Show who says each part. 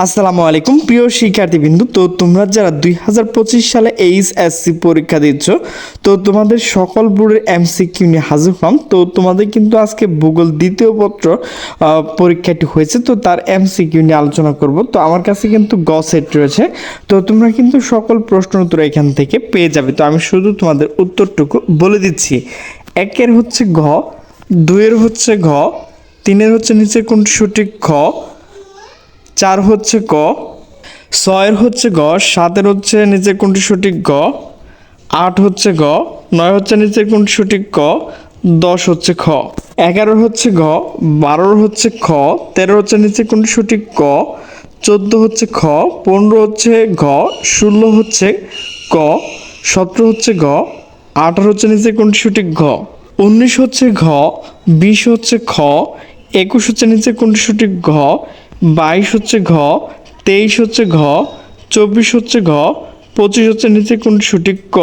Speaker 1: আসসালামু আলাইকুম প্রিয় শিক্ষার্থীবৃন্দ। তো তোমরা যারা 2025 সালে এইচএসসি পরীক্ষা দিচ্ছ, তো তোমাদের সকল বোর্ডের এমসিকিউ নিয়ে হাজির হলাম। তো তোমাদের কিন্তু আজকে ভূগোল দ্বিতীয় পত্র পরীক্ষাটি হয়েছে, তো তার এমসিকিউ নিয়ে আলোচনা করব। তো আমার কাছে কিন্তু গ সেট রয়েছে, তো তোমরা কিন্তু সকল প্রশ্ন উত্তর এখান থেকে পেয়ে যাবে। তো আমি শুধু তোমাদের উত্তরটুকু বলে দিচ্ছি। একের হচ্ছে ঘ, দুইয়ের হচ্ছে ঘ, তিনের হচ্ছে নিচে কোনটি সঠিক ঘ, 4 হচ্ছে ক, 6 হচ্ছে গ, 7 হচ্ছে নিচে কোনটি সঠিক গ, 8 হচ্ছে গ, 9 হচ্ছে নিচে কোনটি সঠিক ক, 10 হচ্ছে খ, 11 হচ্ছে ঘ, 12 হচ্ছে খ, 13 হচ্ছে নিচে কোনটি সঠিক ক, 14 হচ্ছে খ, 15 হচ্ছে ঘ, 16 হচ্ছে ক, 17 হচ্ছে ঘ, 18 হচ্ছে নিচে কোনটি সঠিক ঘ, 19 হচ্ছে ঘ, 20 হচ্ছে খ, 21 হচ্ছে নিচে কোনটি সঠিক ঘ, 22 হচ্ছে ঘ, 23 হচ্ছে ঘ, 24 হচ্ছে ঘ, 25 হচ্ছে নিচে কোনটি সঠিক ক।